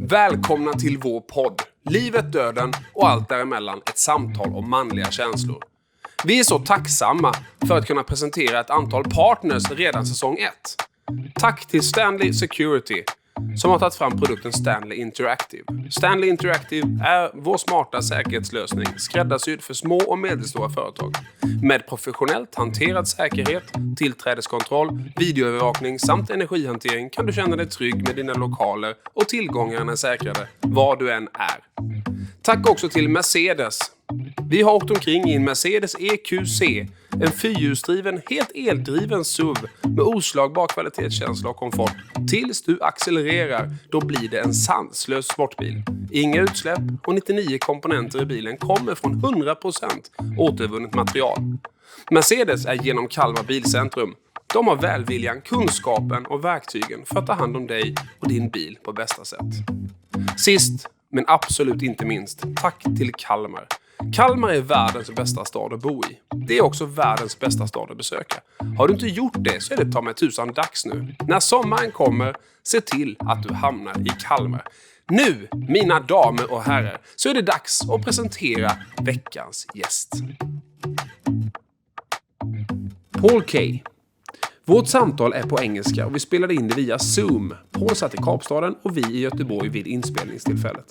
Välkomna till vår podd. Livet, döden och allt däremellan. Ett samtal om manliga känslor. Vi är så tacksamma för att kunna presentera ett antal partners redan säsong 1. Tack till Stanley Security som har tagit fram produkten Stanley Interactive. Stanley Interactive är vår smarta säkerhetslösning skräddarsydd för små och medelstora företag. Med professionellt hanterad säkerhet, tillträdeskontroll, videoövervakning samt energihantering kan du känna dig trygg med dina lokaler och tillgångarna är säkrade var du än är. Tack också till Mercedes. Vi har åkt omkring i en Mercedes EQC, en fyrhjulsdriven, helt eldriven SUV med oslagbar kvalitetskänsla och komfort. Tills du accelererar, då blir det en sanslös sportbil. Inga utsläpp och 99 komponenter i bilen kommer från 100% återvunnet material. Mercedes är genom Kalmar bilcentrum. De har välviljan, kunskapen och verktygen för att ta hand om dig och din bil på bästa sätt. Sist, men absolut inte minst, tack till Kalmar. Kalmar är världens bästa stad att bo i. Det är också världens bästa stad att besöka. Har du inte gjort det så är det ta med tusan dags nu. När sommaren kommer, se till att du hamnar i Kalmar. Nu, mina damer och herrar, så är det dags att presentera veckans gäst. Kaye. Vårt samtal är på engelska och vi spelade in det via Zoom. Paul satt i Kapstaden och vi i Göteborg vid inspelningstillfället.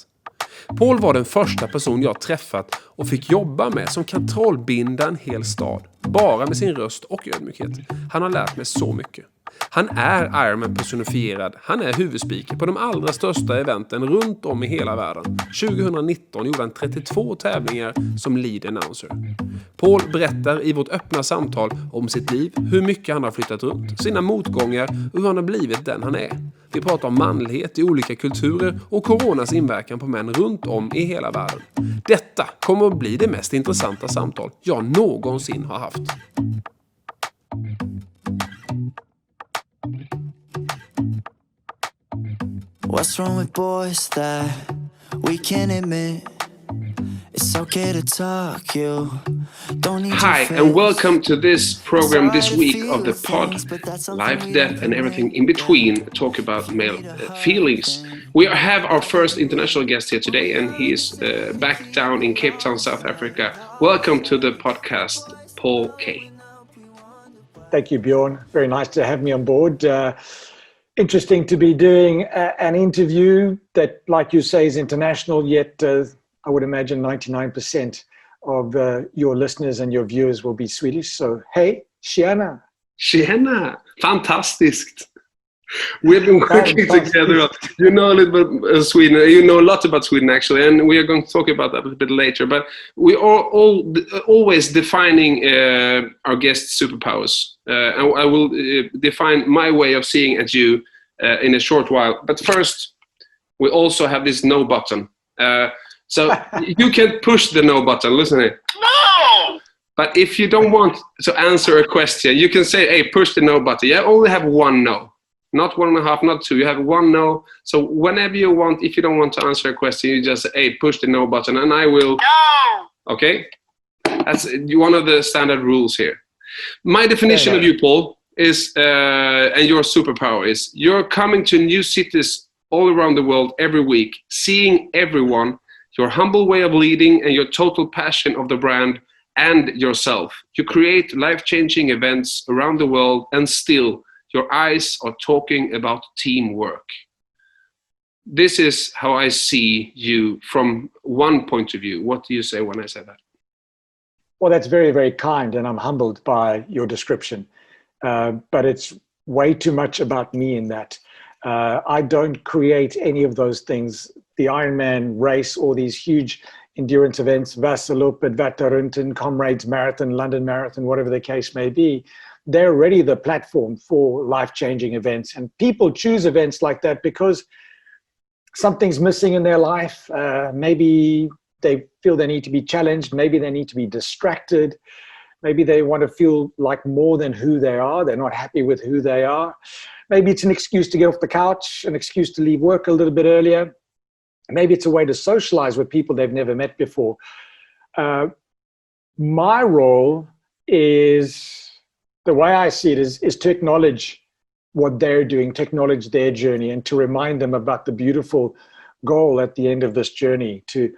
Paul var den första person jag träffat och fick jobba med som kan trollbinda en hel stad. Bara med sin röst och ödmjukhet. Han har lärt mig så mycket. Han är Ironman personifierad. Han är huvudspeaker på de allra största eventen runt om i hela världen. 2019 gjorde han 32 tävlingar som lead announcer. Paul berättar i vårt öppna samtal om sitt liv, hur mycket han har flyttat runt, sina motgångar och hur han har blivit den han är. Vi pratar om manlighet i olika kulturer och coronas inverkan på män runt om i hela världen. Detta kommer att bli det mest intressanta samtal jag någonsin har haft. What's wrong with boys that we can't admit? It's okay to talk, you don't need. Hi, and welcome to this program this week of the pod, Life, Death and Everything in Between, talk about male feelings. We have our first international guest here today, and he is back down in Cape Town, South Africa. Welcome to the podcast, Kaye. Thank you, Bjorn. Very nice to have me on board. Interesting to be doing an interview that, like you say, is international, yet I would imagine 99% of your listeners and your viewers will be Swedish. So, hey, tjena! Tjena! Fantastiskt! We've been working together. You know a little bit of Sweden. You know a lot about Sweden, actually, and we are going to talk about that a bit later. But we are always defining our guests' superpowers. And I will define my way of seeing at you in a short while. But first, we also have this no button. So you can push the no button. Listen here. No! But if you don't want to answer a question, you can say, hey, push the no button. You only have one no. Not 1.5, not 2. You have one no. So whenever you want, if you don't want to answer a question, you just say, hey, push the no button, and I will. No! Okay? That's one of the standard rules here. My definition of you, Paul, is, and your superpower is, you're coming to new cities all around the world every week, seeing everyone, your humble way of leading, and your total passion of the brand and yourself. You create life-changing events around the world, and still, your eyes are talking about teamwork. This is how I see you from one point of view. What do you say when I say that? Well, that's very, very kind, and I'm humbled by your description. But it's way too much about me in that. I don't create any of those things. The Ironman race, or these huge endurance events, Vasaloop, Advatarunten, Comrades Marathon, London Marathon, whatever the case may be, they're already the platform for life-changing events. And people choose events like that because something's missing in their life. Maybe they feel they need to be challenged. Maybe they need to be distracted. Maybe they want to feel like more than who they are. They're not happy with who they are. Maybe it's an excuse to get off the couch, an excuse to leave work a little bit earlier. Maybe it's a way to socialize with people they've never met before. My role is, the way I see it is to acknowledge what they're doing, to acknowledge their journey, and to remind them about the beautiful goal at the end of this journey, to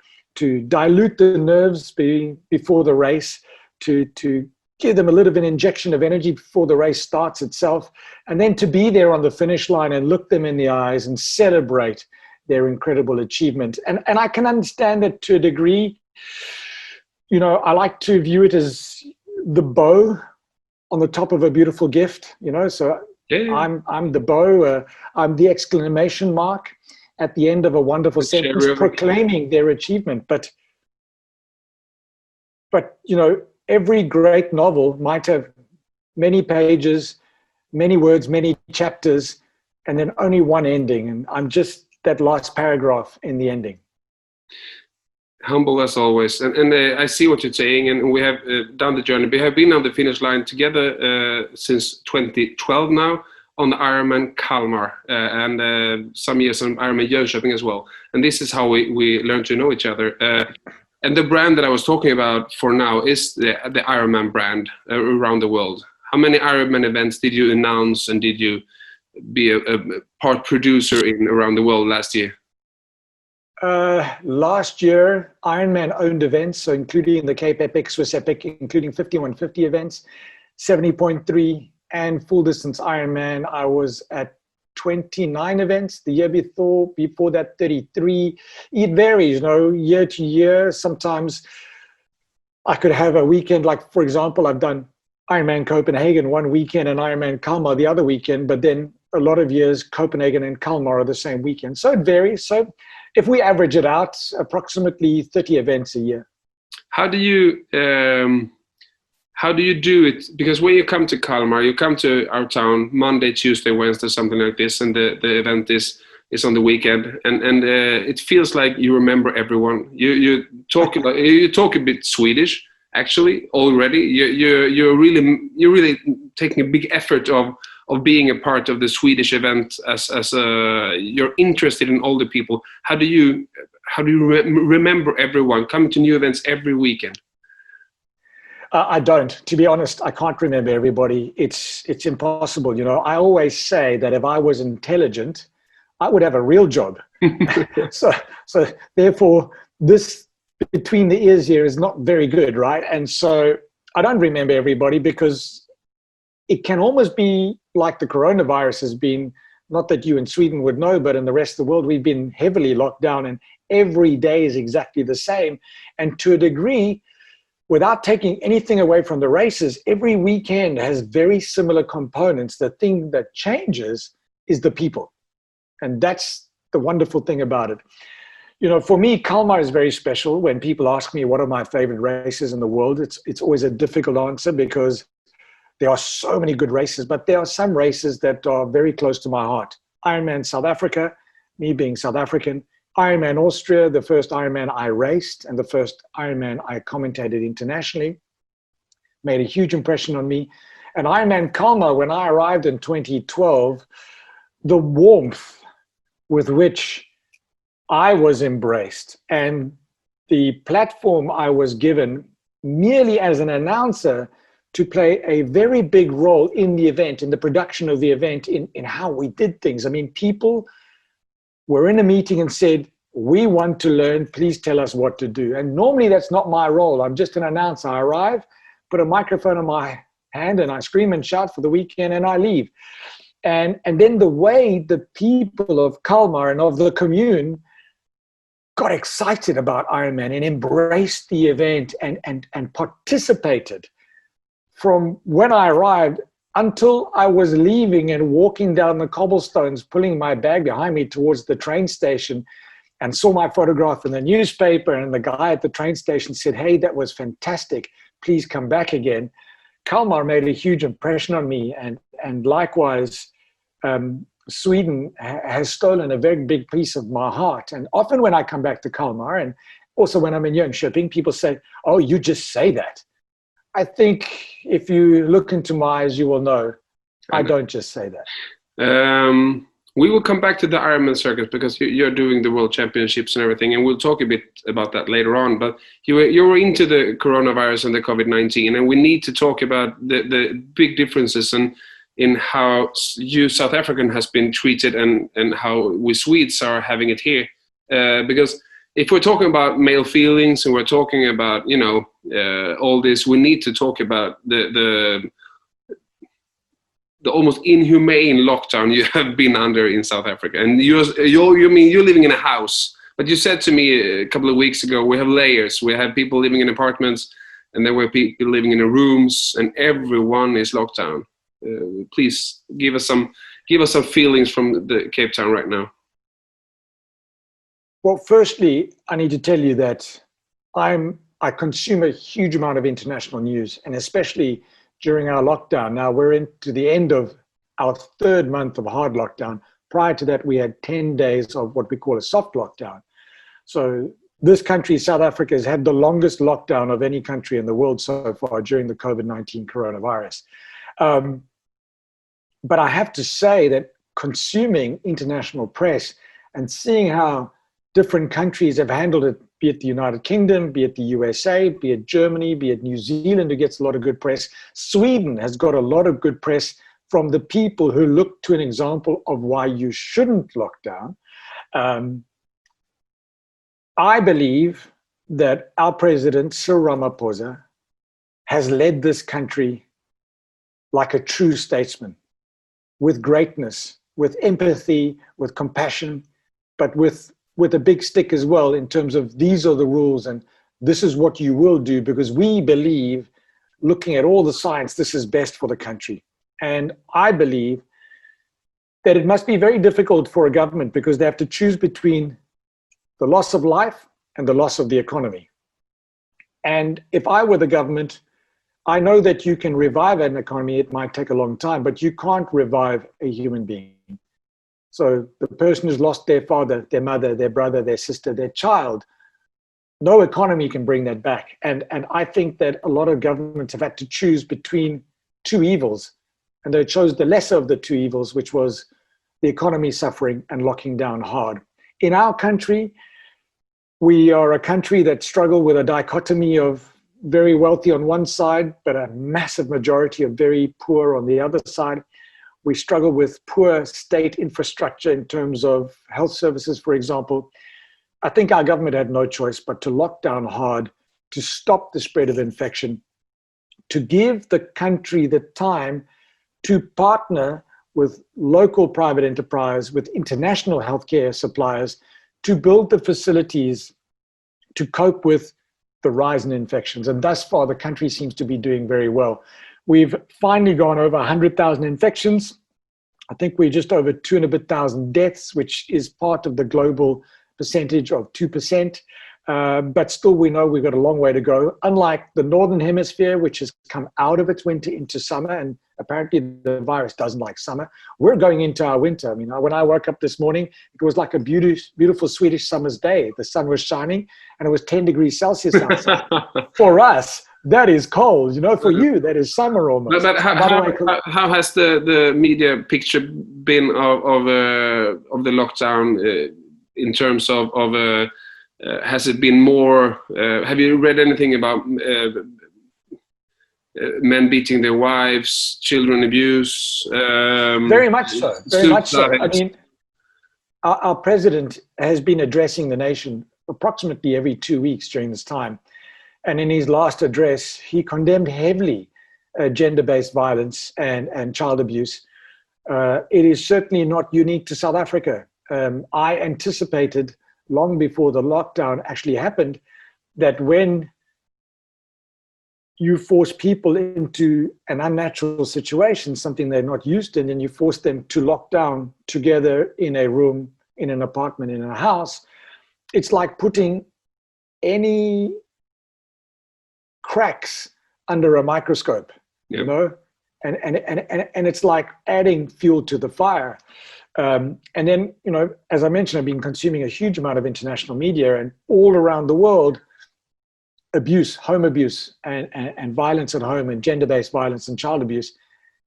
dilute the nerves before the race, to give them a little bit of an injection of energy before the race starts itself, and then to be there on the finish line and look them in the eyes and celebrate their incredible achievement. And I can understand that to a degree. I like to view it as the bow on the top of a beautiful gift, so yeah. I'm the bow, I'm the exclamation mark at the end of a wonderful sentence proclaiming their achievement. But every great novel might have many pages, many words, many chapters, and then only one ending. And I'm just that last paragraph in the ending. Humble as always, and I see what you're saying, and we have done the journey. We have been on the finish line together since 2012 now on the Ironman Kalmar, and some years on Ironman Jönköping as well. And this is how we learned to know each other. And the brand that I was talking about for now is the Ironman brand around the world. How many Ironman events did you announce, and did you be a part producer in around the world last year? Last year, Ironman owned events, so including the Cape Epic, Swiss Epic, including 5150 events, 70.3, and full distance Ironman. I was at 29 events. The year before that, 33. It varies, year to year. Sometimes I could have a weekend, like, for example, I've done Ironman Copenhagen one weekend and Ironman Kalmar the other weekend, but then a lot of years, Copenhagen and Kalmar are the same weekend. So it varies. So if we average it out, approximately 30 events a year. How do you do it? Because when you come to Kalmar, you come to our town Monday, Tuesday, Wednesday, something like this, and the event is on the weekend, and it feels like you remember everyone. You talk a bit Swedish actually already. You're really taking a big effort of being a part of the Swedish event, as you're interested in all the people. How do you remember everyone coming to new events every weekend? I don't. To be honest, I can't remember everybody. It's impossible. I always say that if I was intelligent, I would have a real job. so therefore, this between the ears here is not very good, right? And so I don't remember everybody, because it can almost be like the coronavirus has been, not that you in Sweden would know, but in the rest of the world, we've been heavily locked down, and every day is exactly the same. And to a degree, without taking anything away from the races, every weekend has very similar components. The thing that changes is the people. And that's the wonderful thing about it. For me, Kalmar is very special. When people ask me what are my favorite races in the world, it's always a difficult answer, because there are so many good races, but there are some races that are very close to my heart. Ironman South Africa, me being South African. Ironman Austria, the first Ironman I raced and the first Ironman I commentated internationally, made a huge impression on me. And Ironman Kalmar, when I arrived in 2012, the warmth with which I was embraced and the platform I was given merely as an announcer to play a very big role in the event, in the production of the event, in how we did things. I mean, people were in a meeting and said, we want to learn, please tell us what to do. And normally that's not my role. I'm just an announcer. I arrive, put a microphone in my hand, and I scream and shout for the weekend, and I leave. And then the way the people of Kalmar and of the commune got excited about Ironman and embraced the event and participated from when I arrived until I was leaving and walking down the cobblestones, pulling my bag behind me towards the train station, and saw my photograph in the newspaper, and the guy at the train station said, hey, that was fantastic, please come back again. Kalmar made a huge impression on me, and likewise, Sweden has stolen a very big piece of my heart. And often when I come back to Kalmar, and also when I'm in Jönköping, people say, oh, you just say that. I think if you look into my eyes, you will know I don't just say that. We will come back to the Ironman circuit, because you're doing the World Championships and everything, and we'll talk a bit about that later on. But you were into the coronavirus and the COVID-19, and we need to talk about the big differences in how you South African has been treated and how we Swedes are having it here. Because if we're talking about male feelings and we're talking about, all this, we need to talk about the almost inhumane lockdown you have been under in South Africa. And you're living in a house, but you said to me a couple of weeks ago, we have layers. We have people living in apartments, and then we have people living in the rooms, and everyone is locked down. Please give us some feelings from the Cape Town right now. Well, firstly, I need to tell you that I consume a huge amount of international news, and especially during our lockdown. Now we're into the end of our third month of hard lockdown. Prior to that, we had 10 days of what we call a soft lockdown. So this country, South Africa, has had the longest lockdown of any country in the world so far during the COVID-19 coronavirus. But I have to say that consuming international press and seeing how different countries have handled it, be it the United Kingdom, be it the USA, be it Germany, be it New Zealand, who gets a lot of good press. Sweden has got a lot of good press from the people who look to an example of why you shouldn't lock down. I believe that our president, Cyril Ramaphosa, has led this country like a true statesman, with greatness, with empathy, with compassion, but with a big stick as well, in terms of these are the rules and this is what you will do, because we believe, looking at all the science, this is best for the country. And I believe that it must be very difficult for a government, because they have to choose between the loss of life and the loss of the economy. And if I were the government, I know that you can revive an economy. It might take a long time, but you can't revive a human being. So the person who's lost their father, their mother, their brother, their sister, their child, no economy can bring that back. And I think that a lot of governments have had to choose between two evils, and they chose the lesser of the two evils, which was the economy suffering and locking down hard. In our country, we are a country that struggle with a dichotomy of very wealthy on one side, but a massive majority of very poor on the other side. We struggle with poor state infrastructure in terms of health services, for example. I think our government had no choice but to lock down hard, to stop the spread of infection, to give the country the time to partner with local private enterprise, with international healthcare suppliers, to build the facilities to cope with the rise in infections. And thus far, the country seems to be doing very well. We've finally gone over 100,000 infections. I think we're just over 2,500 deaths, which is part of the global percentage of 2%. But still, we know we've got a long way to go. Unlike the Northern Hemisphere, which has come out of its winter into summer, and apparently the virus doesn't like summer, we're going into our winter. I mean, when I woke up this morning, it was like a beautiful Swedish summer's day. The sun was shining, and it was 10 degrees Celsius outside. For us, that is cold. For you, that is summer almost. But how has the media picture been of the lockdown in terms of has it been more? Have you read anything about men beating their wives, children abuse? Very much so. Very much so. I mean, our president has been addressing the nation approximately every 2 weeks during this time. And in his last address, he condemned heavily gender-based violence and child abuse. It is certainly not unique to South Africa. I anticipated long before the lockdown actually happened that when you force people into an unnatural situation, something they're not used to, and then you force them to lock down together in a room, in an apartment, in a house, it's like putting any cracks under a microscope, and it's like adding fuel to the fire. And then, as I mentioned, I've been consuming a huge amount of international media, and all around the world, abuse, home abuse, and violence at home, and gender-based violence and child abuse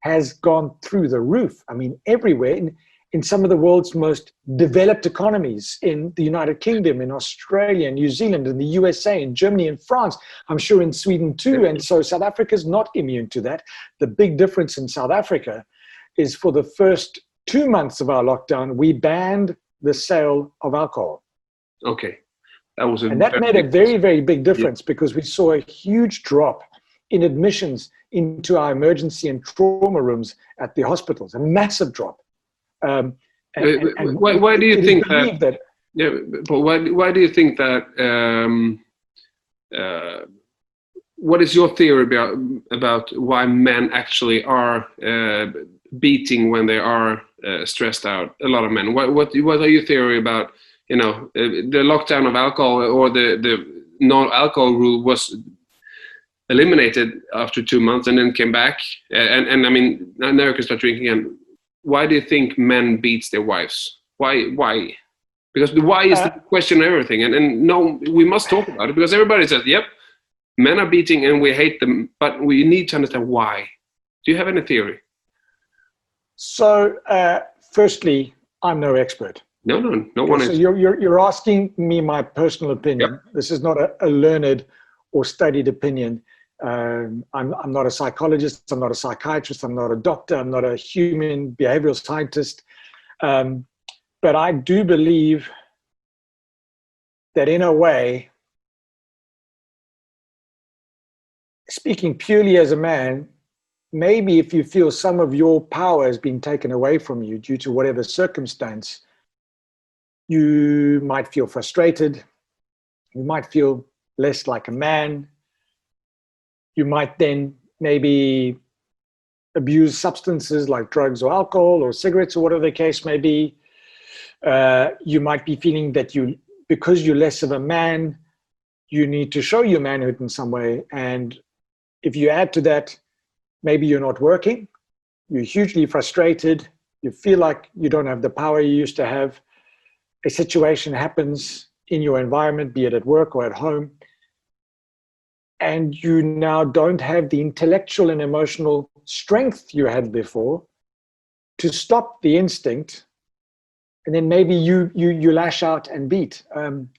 has gone through the roof. I mean, everywhere. In some of the world's most developed economies, in the United Kingdom, in Australia, New Zealand, in the USA, in Germany, in France, I'm sure in Sweden too. And so South Africa is not immune to that. The big difference in South Africa is, for the first 2 months of our lockdown, we banned the sale of alcohol. Okay. That was And that made a very, very big difference because we saw a huge drop in admissions into our emergency and trauma rooms at the hospitals, a massive drop. Why do you think that? Yeah, but why do you think that? What is your theory about why men actually are beating when they are stressed out? A lot of men. What are your theory about? The lockdown of alcohol or the non-alcohol rule was eliminated after 2 months and then came back. And I mean, now you can start drinking again. Why do you think men beats their wives? Why? Because the why is the question of everything. And no, we must talk about it because everybody says, yep, men are beating and we hate them, but we need to understand why. Do you have any theory? So, firstly, I'm no expert. No one is. So you're asking me my personal opinion. Yep. This is not a learned or studied opinion. I'm not a psychologist. I'm not a psychiatrist. I'm not a doctor. I'm not a human behavioral scientist. But I do believe that in a way, speaking purely as a man, maybe if you feel some of your power has been taken away from you due to whatever circumstance, you might feel frustrated. You might feel less like a man. You might then maybe abuse substances like drugs or alcohol or cigarettes or whatever the case may be. You might be feeling that because you're less of a man, you need to show your manhood in some way. And if you add to that, maybe you're not working, you're hugely frustrated, you feel like you don't have the power you used to have. A situation happens in your environment, be it at work or at home, and you now don't have the intellectual and emotional strength you had before to stop the instinct, and then maybe you lash out and beat. I'm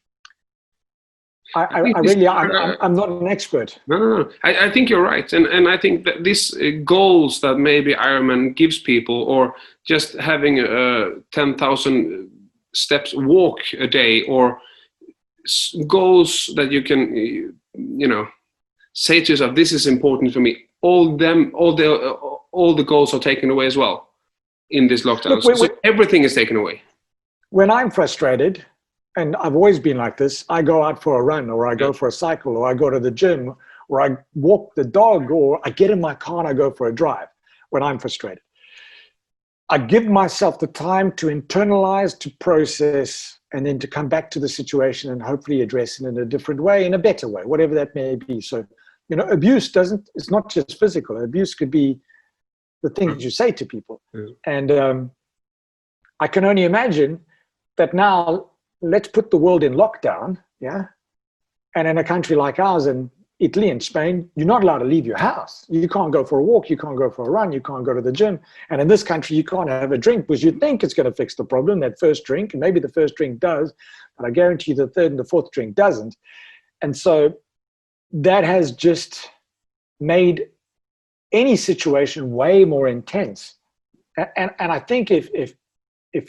not an expert. No. I think you're right, and I think that these goals that maybe Ironman gives people, or just having a 10,000 steps walk a day, or goals that you can, say to yourself, this is important for me. All the goals are taken away as well in this lockdown. So everything is taken away. When I'm frustrated, and I've always been like this, I go out for a run, or I go for a cycle, or I go to the gym, or I walk the dog, or I get in my car and I go for a drive when I'm frustrated. I give myself the time to internalize, to process, and then to come back to the situation and hopefully address it in a different way, in a better way, whatever that may be. So, abuse it's not just physical. Abuse could be the things you say to people. And I can only imagine that now, let's put the world in lockdown, yeah? And in a country like ours, in Italy and Spain, you're not allowed to leave your house. You can't go for a walk, you can't go for a run, you can't go to the gym. And in this country, you can't have a drink because you think it's going to fix the problem, that first drink, and maybe the first drink does, but I guarantee you the third and the fourth drink doesn't. And so that has just made any situation way more intense. And I think if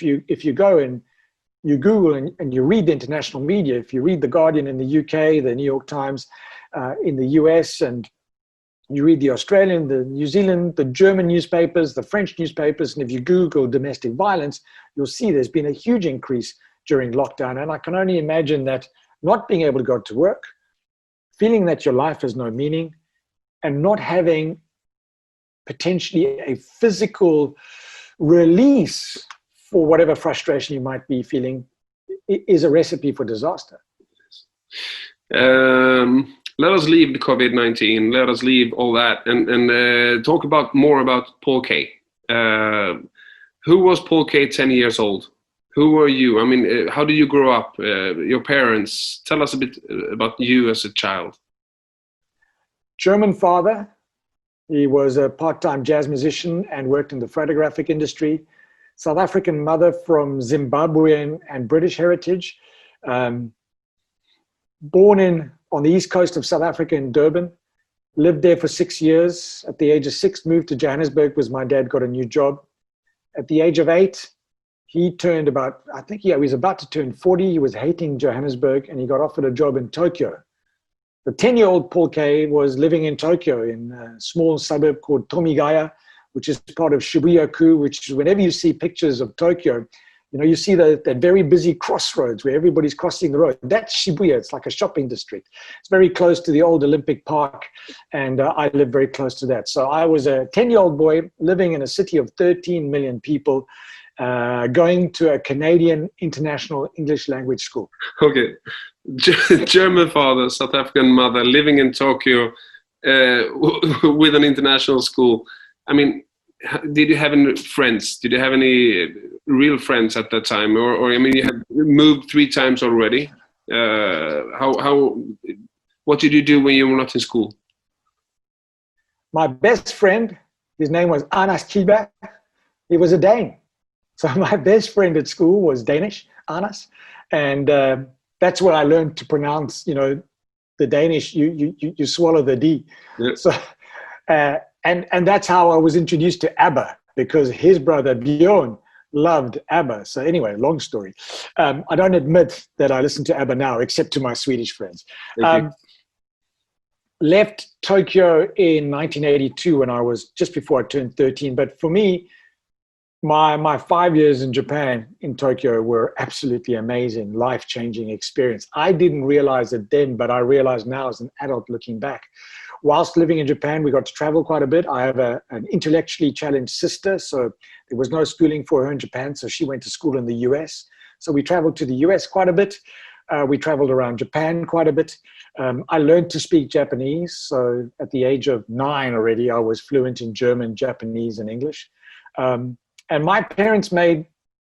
you go and you Google and you read the international media, if you read The Guardian in the UK, the New York Times in the US, and you read the Australian, the New Zealand, the German newspapers, the French newspapers, and if you Google domestic violence, you'll see there's been a huge increase during lockdown. And I can only imagine that not being able to go to work, feeling that your life has no meaning, and not having potentially a physical release for whatever frustration you might be feeling is a recipe for disaster. Let us leave the COVID-19. Let us leave all that and talk more about Paul Kaye. Who was Paul Kaye 10 years old? Who were you? I mean, how did you grow up? Your parents? Tell us a bit about you as a child. German father. He was a part-time jazz musician and worked in the photographic industry. South African mother from Zimbabwean and British heritage. Born on the east coast of South Africa in Durban. Lived there for 6 years. At the age of 6, moved to Johannesburg because my dad got a new job. At the age of 8, he turned about, I think he was about to turn 40. He was hating Johannesburg, and he got offered a job in Tokyo. The 10-year-old Paul Kaye was living in Tokyo in a small suburb called Tomigaya, which is part of Shibuya-ku, which is whenever you see pictures of Tokyo, you know, you see that very busy crossroads where everybody's crossing the road. That's Shibuya. It's like a shopping district. It's very close to the old Olympic Park, and I live very close to that. So I was a 10-year-old boy living in a city of 13 million people, going to a Canadian international English language school. Okay. German father, South African mother, living in Tokyo with an international school. I mean, did you have any friends? Did you have any real friends at that time? Or I mean, you have moved 3 times already. What did you do when you were not in school? My best friend, his name was Anas Kiba. He was a Dane. So my best friend at school was Danish, Anas. And that's what I learned to pronounce, you know, the Danish, you swallow the D. Yeah. So, and that's how I was introduced to ABBA, because his brother Bjorn loved ABBA. So anyway, long story. I don't admit that I listen to ABBA now, except to my Swedish friends. Left Tokyo in 1982 when I was just before I turned 13. But for me, my 5 years in Japan, in Tokyo, were absolutely amazing, life-changing experience. I didn't realize it then, but I realize now as an adult looking back. Whilst living in Japan, we got to travel quite a bit. I have an intellectually challenged sister, so there was no schooling for her in Japan, so she went to school in the US. So we traveled to the US quite a bit. We traveled around Japan quite a bit. I learned to speak Japanese, so at the age of 9 already, I was fluent in German, Japanese, and English. And my parents made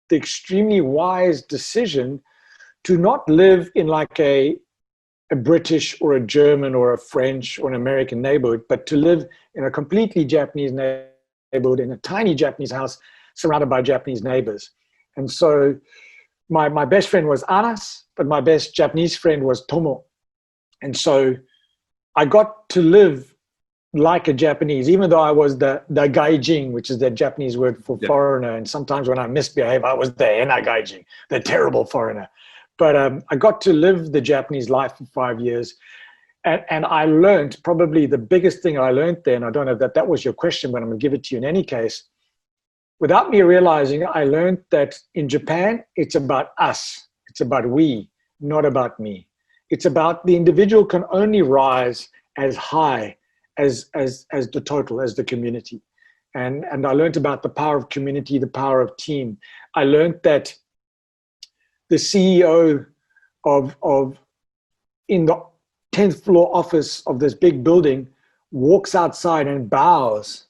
the extremely wise decision to not live in like a British or a German or a French or an American neighborhood, but to live in a completely Japanese neighborhood, in a tiny Japanese house surrounded by Japanese neighbors. And so my best friend was Anas, but my best Japanese friend was Tomo. And so I got to live like a Japanese, even though I was the gaijin, which is the Japanese word for foreigner. And sometimes when I misbehave, I was the enagaijin, the terrible foreigner. But I got to live the Japanese life for 5 years. And I learned, probably the biggest thing I learned there, and I don't know if that was your question, but I'm going to give it to you in any case. Without me realizing, I learned that in Japan, it's about us. It's about we, not about me. It's about the individual can only rise as high as the total, as the community. And I learned about the power of community, the power of team. I learned that the CEO of in the 10th floor office of this big building walks outside and bows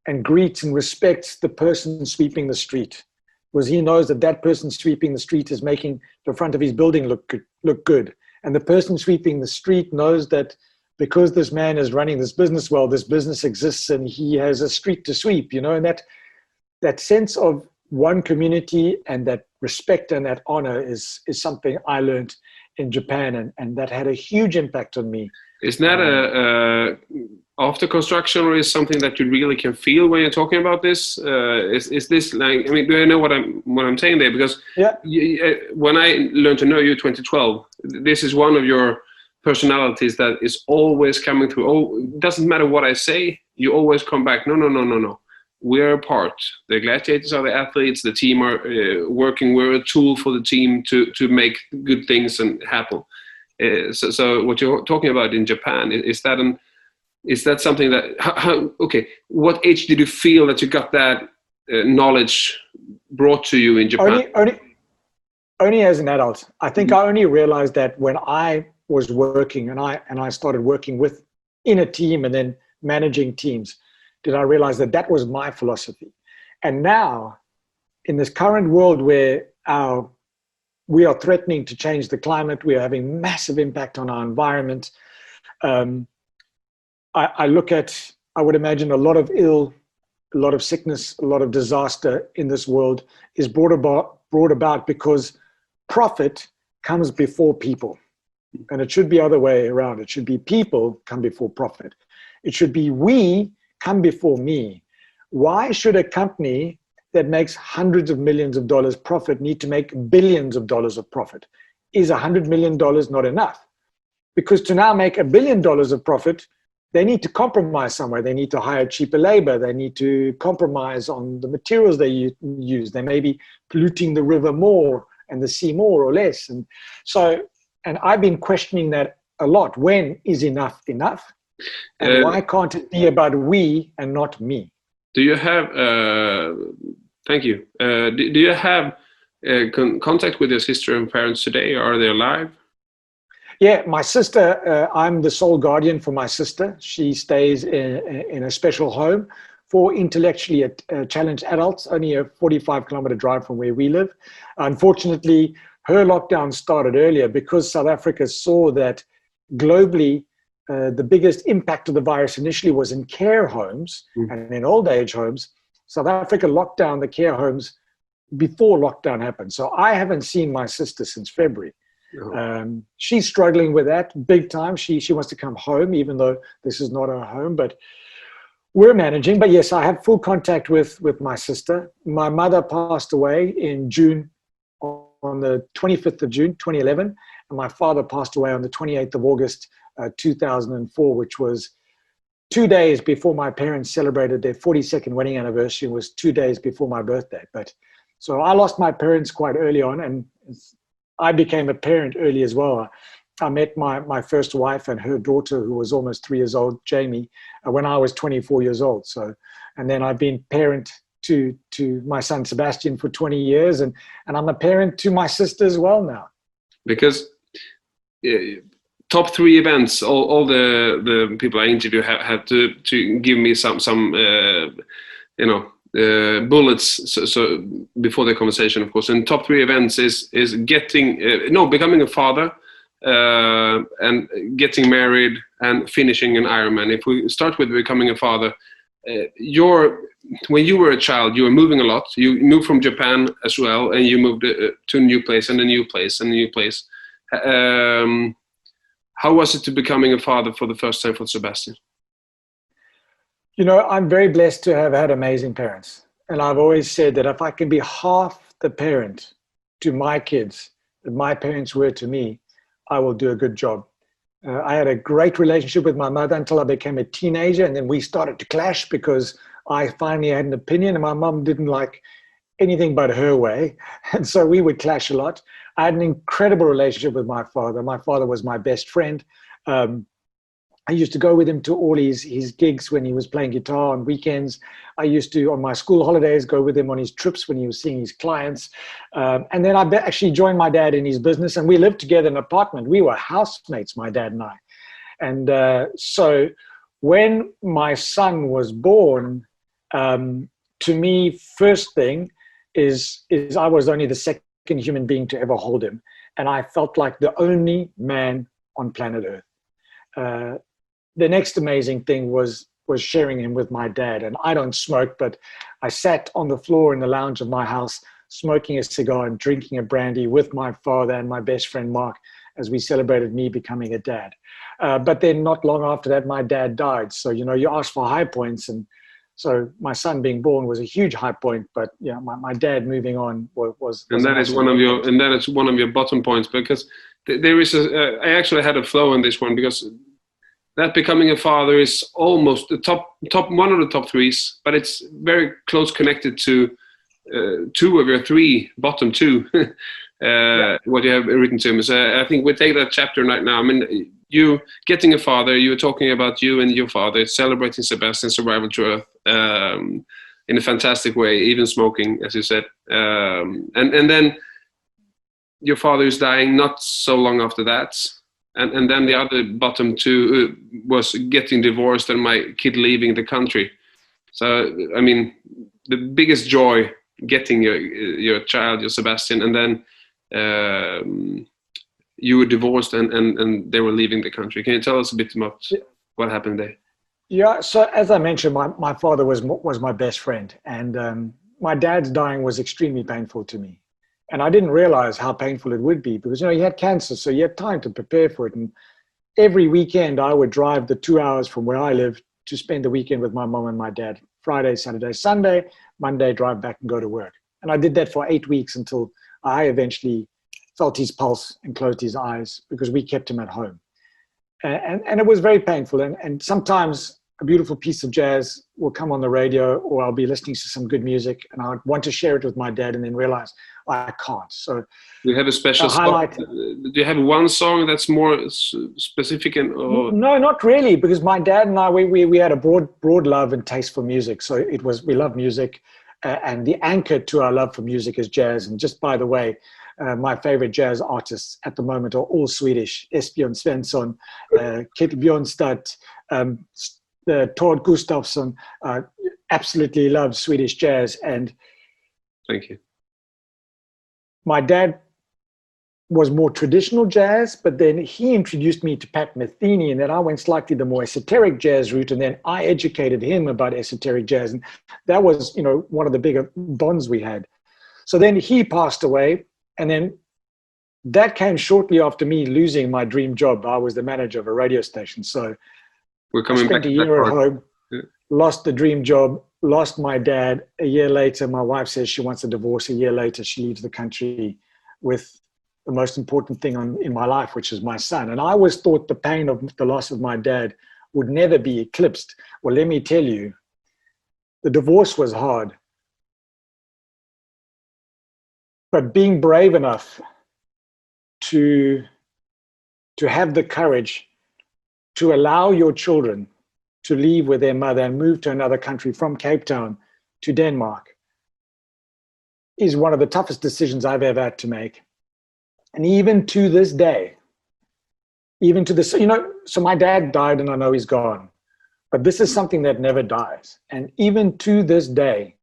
and greets and respects the person sweeping the street, because he knows that that person sweeping the street is making the front of his building look good. And the person sweeping the street knows that because this man is running this business well, this business exists and he has a street to sweep, you know, and that sense of one community and that respect and that honor is something I learned in Japan, and that had a huge impact on me. Is that after construction, or is something that you really can feel when you're talking about this? Is this like, I mean, do I know what I'm saying there? Because when I learned to know you 2012, this is one of your personalities that is always coming through. Oh, it doesn't matter what I say, you always come back. No. We're a part. The gladiators are the athletes. The team are working. We're a tool for the team to make good things and happen. So what you're talking about in Japan, is that something that? Okay, what age did you feel that you got that knowledge brought to you in Japan? Only as an adult. I think I only realized that when I was working and I started working in a team and then managing teams, did I realize that was my philosophy. And now, in this current world where we are threatening to change the climate, we are having massive impact on our environment. I look at, I would imagine a lot of a lot of sickness, a lot of disaster in this world is brought about because profit comes before people. And it should be the other way around. It should be people come before profit. It should be we come before me. Why should a company that makes hundreds of millions of dollars profit need to make billions of dollars of profit? Is $100 million not enough? Because to now make $1 billion of profit, they need to compromise somewhere. They need to hire cheaper labor. They need to compromise on the materials they use. They may be polluting the river more and the sea more or less. And so, and I've been questioning that a lot. When is enough enough? And why can't it be about we and not me? Do you have, thank you. Do you have contact with your sister and parents today? Are they alive? Yeah, my sister, I'm the sole guardian for my sister. She stays in a special home for intellectually challenged adults, only a 45-kilometer drive from where we live. Unfortunately, her lockdown started earlier because South Africa saw that globally, the biggest impact of the virus initially was in care homes and in old age homes. South Africa locked down the care homes before lockdown happened. So I haven't seen my sister since February. She's struggling with that big time. She wants to come home, even though this is not her home, but we're managing. But yes, I have full contact with my sister. My mother passed away in June, on the 25th of June, 2011. And my father passed away on the 28th of August, 2004, which was 2 days before my parents celebrated their 42nd wedding anniversary, and was 2 days before my birthday. But so I lost my parents quite early on, and I became a parent early as well. I met my first wife and her daughter, who was almost 3 years old, Jamie, when I was 24 years old. So, and then I've been parent to my son Sebastian for 20 years, and I'm a parent to my sister as well now. Because top 3 events, all the people I interview have to give me some bullets so before the conversation, of course. And top 3 events is becoming a father, and getting married and finishing an Ironman. If we start with becoming a father, when you were a child, you were moving a lot. You moved from Japan as well, and you moved to a new place and a new place and a new place. How was it to becoming a father for the first time for Sebastian? You know, I'm very blessed to have had amazing parents. And I've always said that if I can be half the parent to my kids that my parents were to me, I will do a good job. I had a great relationship with my mother until I became a teenager, and then we started to clash because I finally had an opinion and my mom didn't like anything but her way. And so we would clash a lot. I had an incredible relationship with my father. My father was my best friend. I used to go with him to all his gigs when he was playing guitar on weekends. I used to, on my school holidays, go with him on his trips when he was seeing his clients. And then I actually joined my dad in his business, and we lived together in an apartment. We were housemates, my dad and I. And so when my son was born, to me, first thing is I was only the second human being to ever hold him. And I felt like the only man on planet Earth. The next amazing thing was sharing him with my dad. And I don't smoke, but I sat on the floor in the lounge of my house, smoking a cigar and drinking a brandy with my father and my best friend, Mark, as we celebrated me becoming a dad. But then not long after that, my dad died. So, you know, you ask for high points. And so my son being born was a huge high point, but yeah, my dad moving on was and that is one of your bottom points, because there is I actually had a flow on this one, because that becoming a father is almost the top one of the top 3s, but it's very close connected to 2 of your 3 bottom 2. What you have written to me. So I think we take that chapter right now. I mean, you getting a father, you were talking about you and your father celebrating Sebastian's survival to Earth in a fantastic way, even smoking, as you said. And then your father is dying not so long after that. And then the other bottom 2 was getting divorced and my kid leaving the country. So, I mean, the biggest joy getting your child, your Sebastian, and then you were divorced and they were leaving the country. Can you tell us a bit about what happened there? Yeah, so as I mentioned, my father was my best friend, and my dad's dying was extremely painful to me. And I didn't realize how painful it would be because, you know, he had cancer, so you had time to prepare for it. And every weekend I would drive the 2 hours from where I lived to spend the weekend with my mom and my dad. Friday, Saturday, Sunday, Monday, drive back and go to work. And I did that for 8 weeks until I eventually felt his pulse and closed his eyes, because we kept him at home. And it was very painful. And sometimes a beautiful piece of jazz will come on the radio, or I'll be listening to some good music and I want to share it with my dad and then realize I can't. So do you have a special highlight? Do you have one song that's more specific? Or? No, not really, because my dad and I, we had a broad love and taste for music. So we love music, and the anchor to our love for music is jazz. And just by the way, my favorite jazz artists at the moment are all Swedish: Esbjörn Svensson, Kit Björnstad, Tord Gustafsson. Absolutely love Swedish jazz. And thank you. My dad was more traditional jazz, but then he introduced me to Pat Metheny, and then I went slightly the more esoteric jazz route, and then I educated him about esoteric jazz. And that was, one of the bigger bonds we had. So then he passed away, and then that came shortly after me losing my dream job. I was the manager of a radio station. So we're coming I spent back a year at home, yeah. Lost the dream job, lost my dad. A year later, my wife says she wants a divorce. A year later, she leaves the country with the most important thing in my life, which is my son. And I always thought the pain of the loss of my dad would never be eclipsed. Well, let me tell you, the divorce was hard. But being brave enough to have the courage to allow your children to leave with their mother and move to another country from Cape Town to Denmark is one of the toughest decisions I've ever had to make. And even to this day, so my dad died and I know he's gone, but this is something that never dies. And even to this day,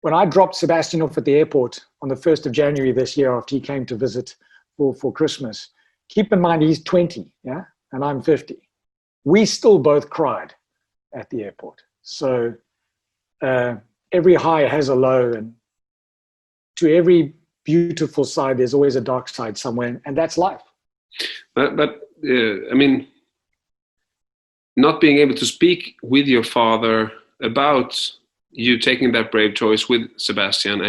when I dropped Sebastian off at the airport on the 1st of January this year after he came to visit for Christmas, keep in mind he's 20, yeah, and I'm 50. We still both cried at the airport. So every high has a low, and to every beautiful side, there's always a dark side somewhere, and that's life. But I mean, not being able to speak with your father about you taking that brave choice with Sebastian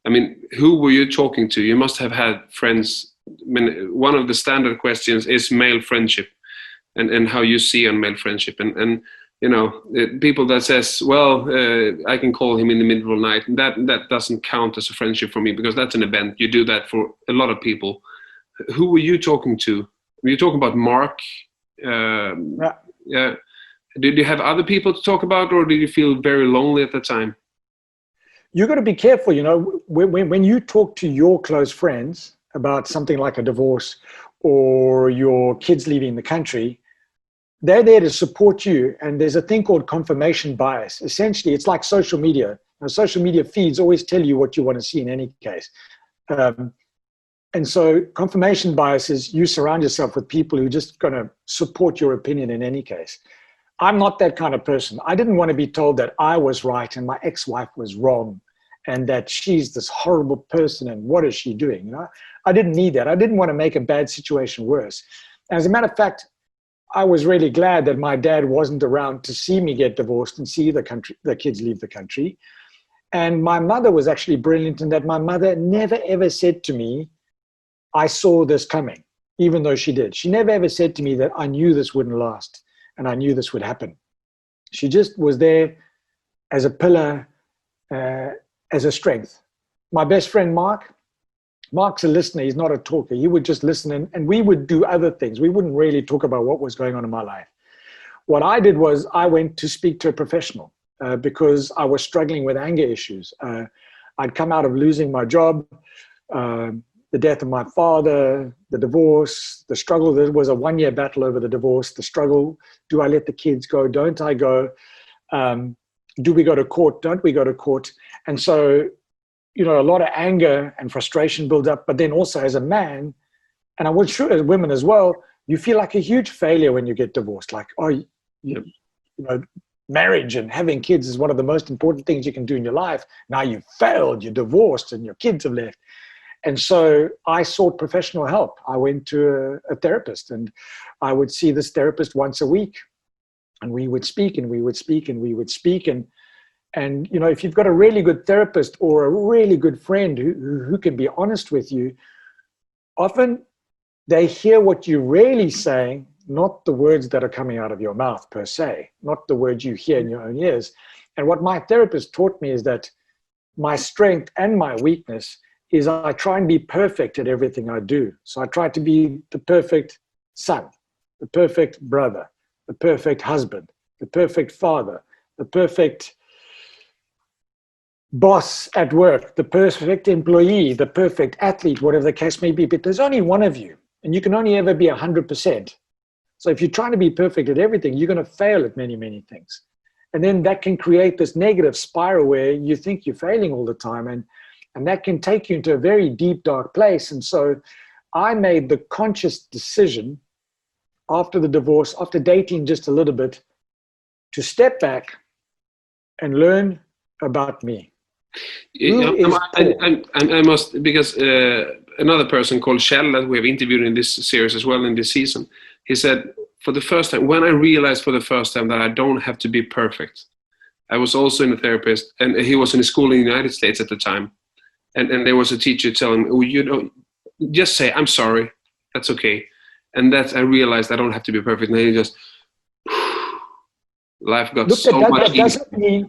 I mean, who were you talking to? You must have had friends. I mean, one of the standard questions is male friendship, and how you see on male friendship, and people that says, well, I can call him in the middle of the night. That doesn't count as a friendship for me, because that's an event. You do that for a lot of people. Who were you talking to? Were you talking about Mark? Yeah. Did you have other people to talk about, or did you feel very lonely at the time? You got to be careful, when you talk to your close friends about something like a divorce or your kids leaving the country, they're there to support you. And there's a thing called confirmation bias. Essentially, it's like social media. Social media feeds always tell you what you want to see in any case. And so confirmation bias is you surround yourself with people who are just going to support your opinion in any case. I'm not that kind of person. I didn't want to be told that I was right and my ex-wife was wrong and that she's this horrible person and what is she doing? I didn't need that. I didn't want to make a bad situation worse. As a matter of fact, I was really glad that my dad wasn't around to see me get divorced and see the kids leave the country. And my mother was actually brilliant in that my mother never ever said to me, I saw this coming, even though she did. She never ever said to me that I knew this wouldn't last and I knew this would happen. She just was there as a pillar, as a strength. My best friend, Mark's a listener. He's not a talker. He would just listen and we would do other things. We wouldn't really talk about what was going on in my life. What I did was I went to speak to a professional because I was struggling with anger issues. I'd come out of losing my job, the death of my father, the divorce, the struggle. There was a 1-year battle over the divorce, the struggle. Do I let the kids go? Don't I go? Do we go to court? Don't we go to court? And so, a lot of anger and frustration build up, but then also as a man, and I would sure as women as well, you feel like a huge failure when you get divorced. Like, marriage and having kids is one of the most important things you can do in your life. Now you've failed, you're divorced, and your kids have left. And so I sought professional help. I went to a therapist, and I would see this therapist once a week. And we would speak and we would speak and we would speak. And And, you know, if you've got a really good therapist or a really good friend who can be honest with you, often they hear what you're really saying, not the words that are coming out of your mouth per se, not the words you hear in your own ears. And what my therapist taught me is that my strength and my weakness is I try and be perfect at everything I do. So I try to be the perfect son, the perfect brother, the perfect husband, the perfect father, the perfect boss at work, the perfect employee, the perfect athlete, whatever the case may be. But there's only one of you, and you can only ever be 100%. So if you're trying to be perfect at everything, you're going to fail at many, many things. And then that can create this negative spiral where you think you're failing all the time, and that can take you into a very deep, dark place. And so I made the conscious decision after the divorce, after dating just a little bit, to step back and learn about me. I must, because another person called Kjell that we have interviewed in this series as well in this season, he said, for the first time, when I realized for the first time that I don't have to be perfect, I was also in a therapist, and he was in a school in the United States at the time. And there was a teacher telling me, oh, you don't, just say, I'm sorry, that's okay. And that I realized I don't have to be perfect. And then he just, life got so much easier.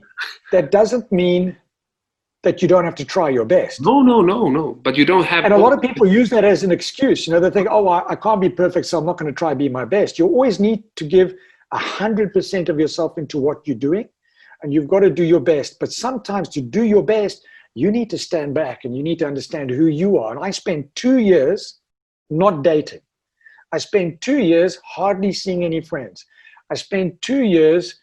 That doesn't mean that you don't have to try your best. No. But you don't have. And a lot of people use that as an excuse. You know, they think, oh, I can't be perfect, so I'm not going to try be my best. You always need to give 100% of yourself into what you're doing, and you've got to do your best. But sometimes to do your best, you need to stand back and you need to understand who you are. And I spent 2 years not dating. I spent 2 years hardly seeing any friends. I spent 2 years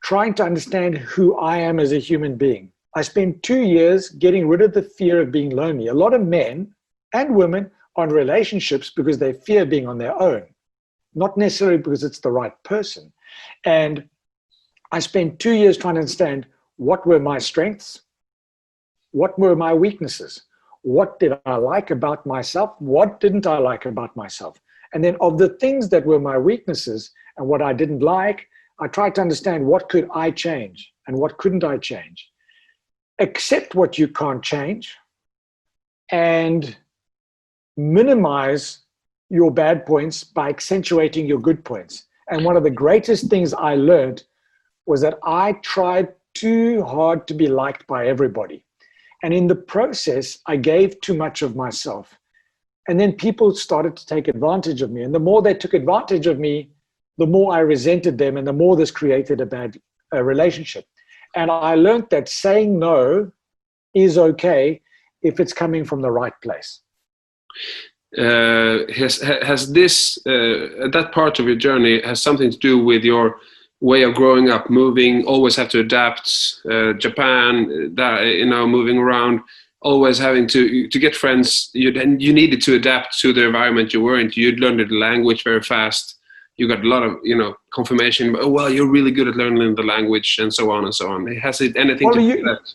trying to understand who I am as a human being. I spent 2 years getting rid of the fear of being lonely. A lot of men and women are in relationships because they fear being on their own, not necessarily because it's the right person. And I spent 2 years trying to understand what were my strengths, what were my weaknesses, what did I like about myself, what didn't I like about myself. And then of the things that were my weaknesses and what I didn't like, I tried to understand what could I change and what couldn't I change. Accept what you can't change and minimize your bad points by accentuating your good points. And one of the greatest things I learned was that I tried too hard to be liked by everybody. And in the process, I gave too much of myself. And then people started to take advantage of me. And the more they took advantage of me, the more I resented them, and the more this created a bad relationship. And I learned that saying no is okay if it's coming from the right place. Has this, that part of your journey has something to do with your way of growing up, moving, always have to adapt, Japan, moving around, always having to get friends. You needed to adapt to the environment you were in. You'd learned the language very fast. You got a lot of, confirmation. Oh, well, you're really good at learning the language, and so on and so on. Has it anything to do with that?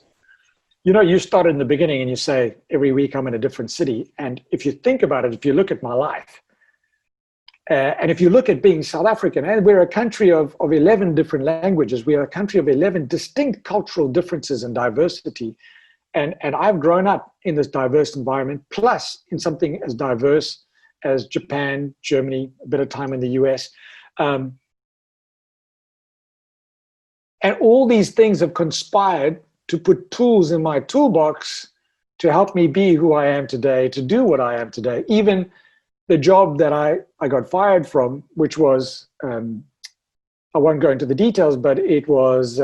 You started in the beginning and you say, every week I'm in a different city. And if you think about it, if you look at my life, and if you look at being South African, and we're a country of 11 different languages, we are a country of 11 distinct cultural differences and diversity. And I've grown up in this diverse environment, plus in something as diverse as Japan, Germany, a bit of time in the US. And all these things have conspired to put tools in my toolbox to help me be who I am today, to do what I am today. Even the job that I got fired from, which was, I won't go into the details, but it was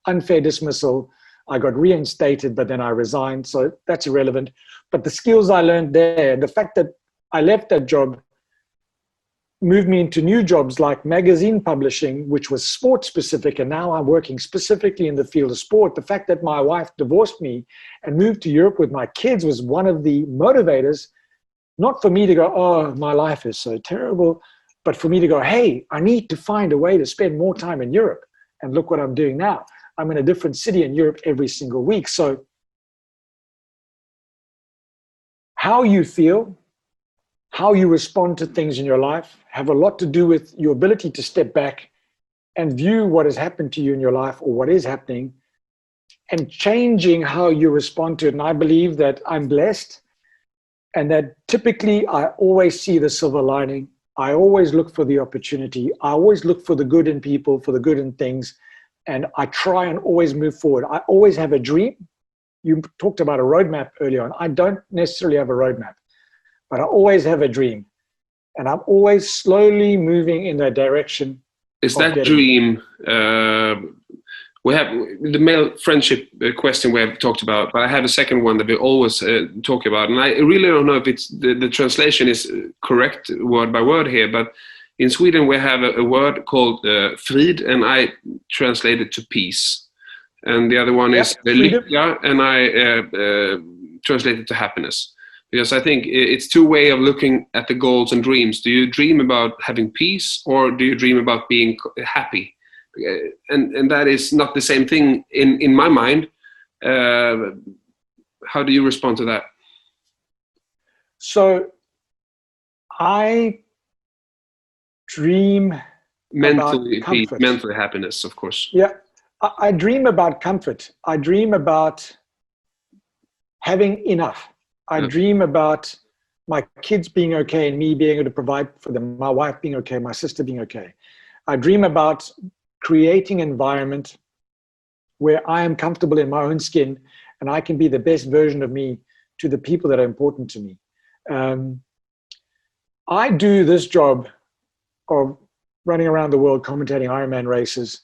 unfair dismissal. I got reinstated, but then I resigned, so that's irrelevant. But the skills I learned there, the fact that I left that job moved me into new jobs like magazine publishing, which was sport specific, and now I'm working specifically in the field of sport. The fact that my wife divorced me and moved to Europe with my kids was one of the motivators, not for me to go, oh, my life is so terrible, but for me to go, hey, I need to find a way to spend more time in Europe. And look what I'm doing now. I'm in a different city in Europe every single week. So how you feel, how you respond to things in your life have a lot to do with your ability to step back and view what has happened to you in your life or what is happening and changing how you respond to it. And I believe that I'm blessed, and that typically I always see the silver lining. I always look for the opportunity. I always look for the good in people, for the good in things. And I try and always move forward. I always have a dream. You talked about a roadmap earlier on. I don't necessarily have a roadmap, but I always have a dream. And I'm always slowly moving in that direction. Is that dream, we have the male friendship question we have talked about, but I have a second one that we always talk about. And I really don't know if it's the translation is correct word by word here, but in Sweden we have a word called frid, and I translate it to peace. And the other one is lycka, and I translate it to happiness. Because I think it's two ways of looking at the goals and dreams. Do you dream about having peace, or do you dream about being happy? And that is not the same thing in my mind. How do you respond to that? So I dream mentally about peace, comfort. mentally happiness, of course. Yeah, I dream about comfort. I dream about having enough. I dream about my kids being okay and me being able to provide for them, my wife being okay, my sister being okay. I dream about creating an environment where I am comfortable in my own skin and I can be the best version of me to the people that are important to me. I do this job of running around the world commentating Ironman races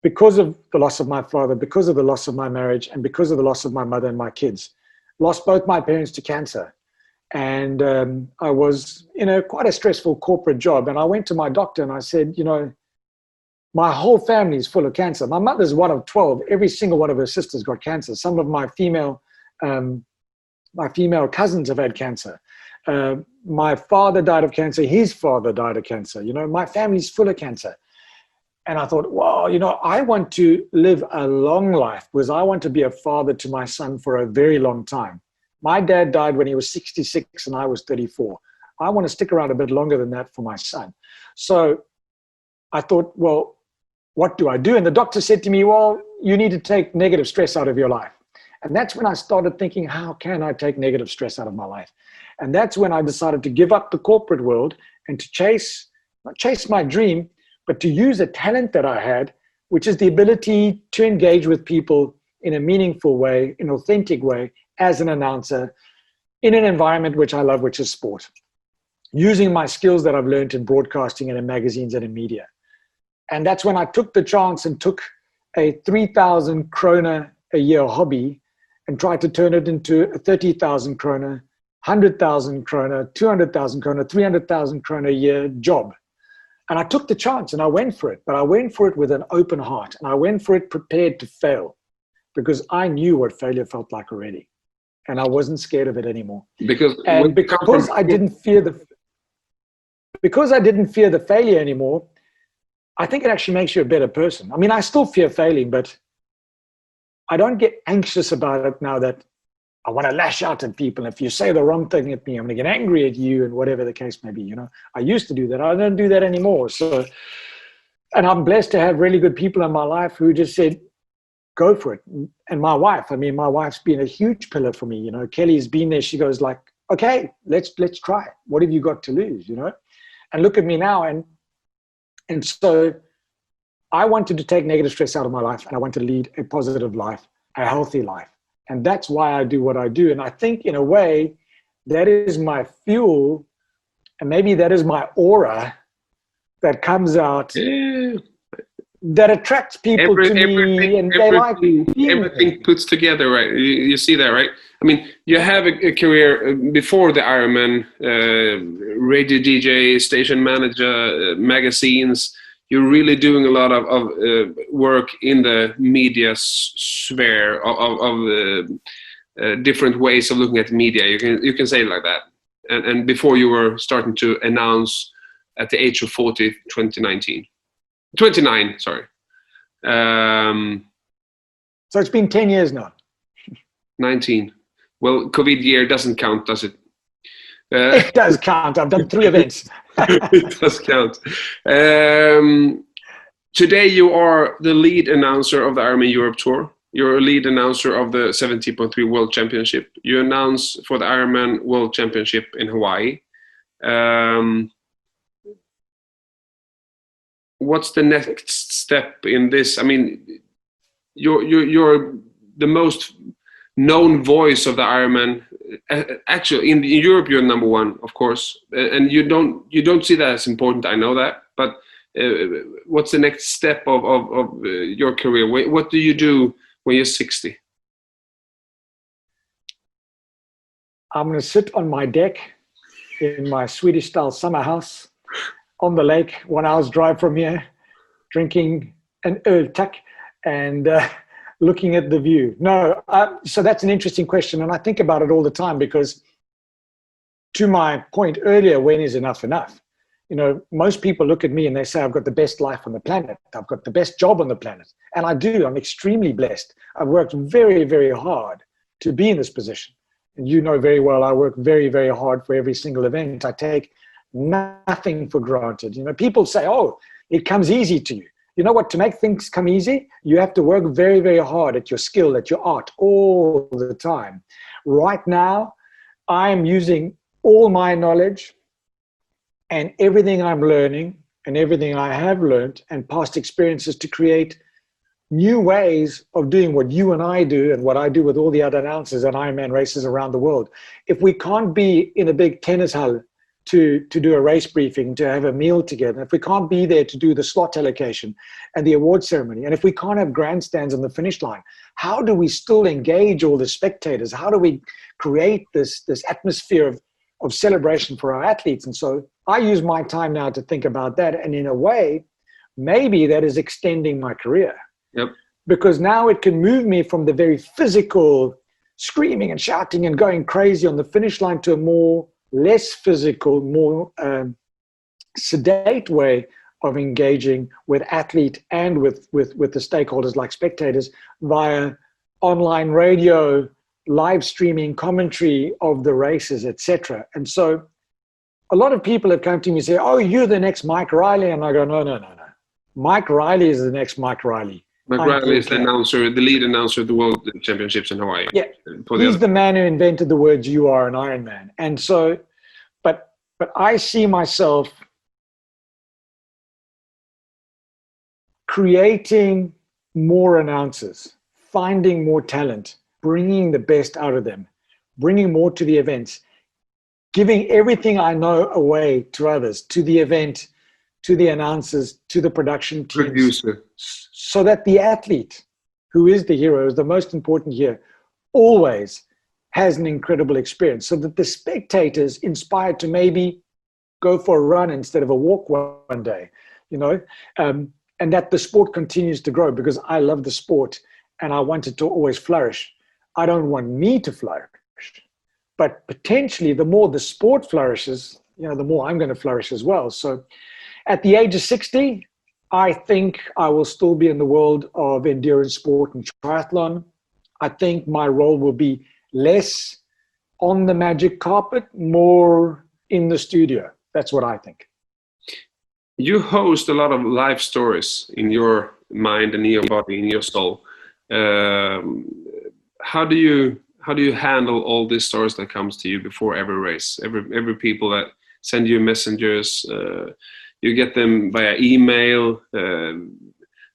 because of the loss of my father, because of the loss of my marriage, and because of the loss of my mother and my kids. Lost both my parents to cancer. And I was in quite a stressful corporate job. And I went to my doctor and I said, my whole family is full of cancer. My mother's one of 12. Every single one of her sisters got cancer. Some of my female cousins have had cancer. My father died of cancer. His father died of cancer. My family's full of cancer. And I thought, wow, I want to live a long life because I want to be a father to my son for a very long time. My dad died when he was 66 and I was 34. I want to stick around a bit longer than that for my son. So I thought, well, what do I do? And the doctor said to me, well, you need to take negative stress out of your life. And that's when I started thinking, how can I take negative stress out of my life? And that's when I decided to give up the corporate world and to not chase my dream, but to use a talent that I had, which is the ability to engage with people in a meaningful way, an authentic way, as an announcer, in an environment which I love, which is sport. Using my skills that I've learned in broadcasting and in magazines and in media. And that's when I took the chance and took a 3,000 krona a year hobby and tried to turn it into a 30,000 krona, 100,000 krona, 200,000 krona, 300,000 krona a year job. And I took the chance and I went for it, but I went for it with an open heart and I went for it prepared to fail because I knew what failure felt like already and I wasn't scared of it anymore. Because I didn't fear the failure anymore, I think it actually makes you a better person. I mean, I still fear failing, but I don't get anxious about it now that I want to lash out at people. If you say the wrong thing at me, I'm going to get angry at you and whatever the case may be. I used to do that. I don't do that anymore. So, and I'm blessed to have really good people in my life who just said, go for it. And my wife's been a huge pillar for me. Kelly's been there. She goes like, okay, let's try it. What have you got to lose? And look at me now. And so I wanted to take negative stress out of my life and I want to lead a positive life, a healthy life. And that's why I do what I do. And I think in a way, that is my fuel. And maybe that is my aura that comes out, that attracts people to me. And they like everything puts together, right? You see that, right? I mean, you have a career before the Ironman, radio DJ, station manager, magazines. You're really doing a lot of work in the media sphere of different ways of looking at media. You can say it like that. And before you were starting to announce at the age of 40, 29, sorry. So it's been 10 years now. 19. Well, COVID year doesn't count, does it? It does count. I've done 3 events. It does count. Today you are the lead announcer of the Ironman Europe Tour. You're a lead announcer of the 70.3 World Championship. You announce for the Ironman World Championship in Hawaii. What's the next step in this? I mean, you're the most known voice of the Ironman. Actually, in Europe, you're number one, of course, and you don't see that as important. I know that, but what's the next step of your career? What do you do when you're 60? I'm going to sit on my deck in my Swedish-style summer house on the lake, 1 hour's drive from here, drinking an öltack and looking at the view. No, so that's an interesting question, and I think about it all the time because, to my point earlier, when is enough enough? You know, most people look at me and they say, I've got the best life on the planet. I've got the best job on the planet. And I do. I'm extremely blessed. I've worked very, very hard to be in this position. And you know very well, I work very, very hard for every single event. I take nothing for granted. You know, people say, oh, it comes easy to you. You know what? To make things come easy, you have to work very, very hard at your skill, at your art, all the time. Right now, I'm using all my knowledge and everything I'm learning and everything I have learned and past experiences to create new ways of doing what you and I do and what I do with all the other announcers and Ironman races around the world. If we can't be in a big tennis hall to do a race briefing, to have a meal together, if we can't be there to do the slot allocation and the award ceremony, and if we can't have grandstands on the finish line, how do we still engage all the spectators? How do we create this atmosphere of celebration for our athletes? And so I use my time now to think about that. And in a way, maybe that is extending my career. Yep. Because now it can move me from the very physical screaming and shouting and going crazy on the finish line to a more less physical, more sedate way of engaging with athlete and with the stakeholders like spectators via online radio, live streaming commentary of the races, etc. And so a lot of people have come to me and say, oh, you're the next Mike Riley. And I go, no. Mike Riley is the next Mike Riley. Mike Riley is the announcer, the lead announcer of the World Championships in Hawaii. Yeah, he's the man who invented the words, you are an Ironman. And so, but I see myself creating more announcers, finding more talent, bringing the best out of them, bringing more to the events, giving everything I know away to others, to the event, to the announcers, to the production teams, producer, so that the athlete, who is the hero, is the most important here, always has an incredible experience, so that the spectators inspired to maybe go for a run instead of a walk one day, you know, and that the sport continues to grow, because I love the sport and I want it to always flourish. I don't want me to flourish, but potentially the more the sport flourishes, you know, the more I'm going to flourish as well. So at the age of 60, I think I will still be in the world of endurance sport and triathlon. I think my role will be less on the magic carpet, more in the studio. That's what I think. You host a lot of life stories in your mind and in your body, in your soul. How do you handle all these stories that comes to you before every race? Every people that send you messengers, you get them via email.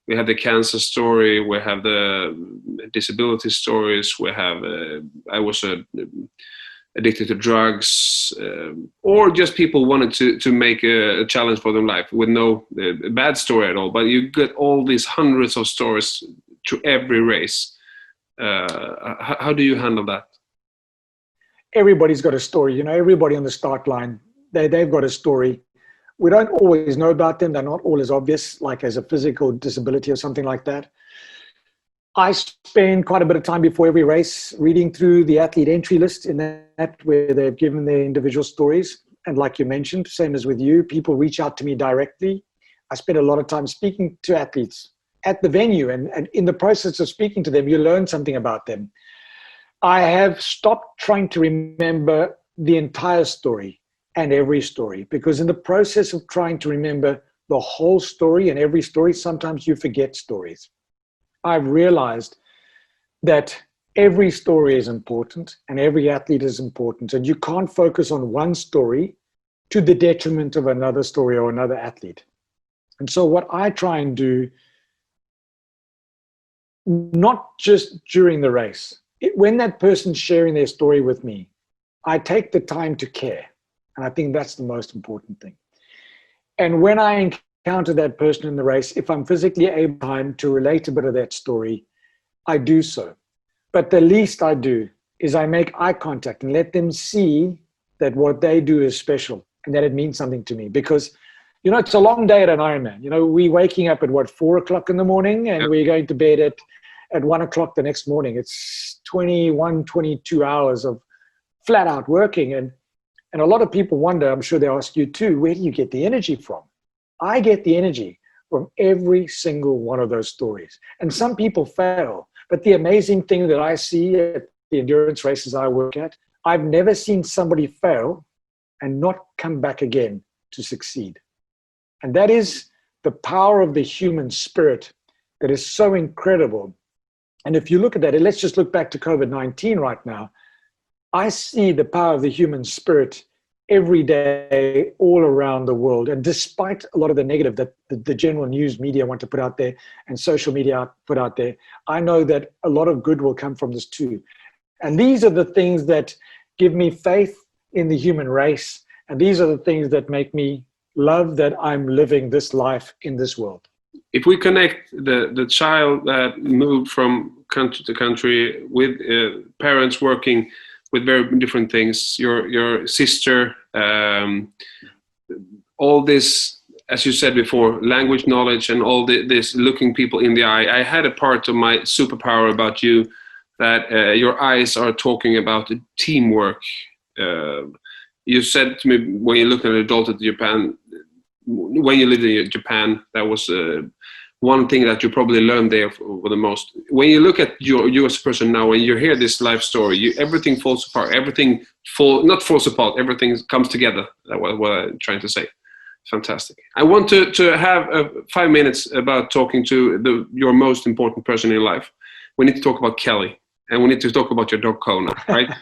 We have the cancer story. We have the disability stories. We have I was addicted to drugs, or just people wanted to make a challenge for their life with no bad story at all. But you get all these hundreds of stories to every race. How do you handle that? Everybody's got a story. You know, everybody on the start line, they've got a story. We don't always know about them. They're not always obvious, like as a physical disability or something like that. I spend quite a bit of time before every race reading through the athlete entry list in that, where they've given their individual stories. And like you mentioned, same as with you, people reach out to me directly. I spend a lot of time speaking to athletes at the venue, and in the process of speaking to them, you learn something about them. I have stopped trying to remember the entire story and every story, because in the process of trying to remember the whole story and every story, sometimes you forget stories. I've realized that every story is important and every athlete is important, and you can't focus on one story to the detriment of another story or another athlete. And so what I try and do, not just during the race, when that person's sharing their story with me, I take the time to care. And I think that's the most important thing. And when I encounter that person in the race, if I'm physically able to relate a bit of that story, I do so. But the least I do is I make eye contact and let them see that what they do is special and that it means something to me. Because, you know, it's a long day at an Ironman. You know, we're waking up at 4 o'clock in the morning, and we're going to bed at 1 o'clock the next morning. It's 21, 22 hours of flat out working. And a lot of people wonder, I'm sure they ask you too, where do you get the energy from? I get the energy from every single one of those stories. And some people fail. But the amazing thing that I see at the endurance races I work at, I've never seen somebody fail and not come back again to succeed. And that is the power of the human spirit that is so incredible. And if you look at that, and let's just look back to COVID-19 right now, I see the power of the human spirit every day all around the world. And despite a lot of the negative that the general news media want to put out there and social media put out there, I know that a lot of good will come from this too. And these are the things that give me faith in the human race. And these are the things that make me love that I'm living this life in this world. If we connect the child that moved from country to country with parents working with very different things, your sister, all this, as you said before, language knowledge and all this looking people in the eye. I had a part of my superpower about you that your eyes are talking about teamwork. You said to me when you looked at an adult at Japan, when you lived in Japan, that was one thing that you probably learned there for the most. When you look at you as a person now, when you hear this life story, everything falls apart. Everything not falls apart. Everything comes together. That's what I'm trying to say. Fantastic. I want to have 5 minutes about talking to your most important person in life. We need to talk about Kelly, and we need to talk about your dog Kona, right?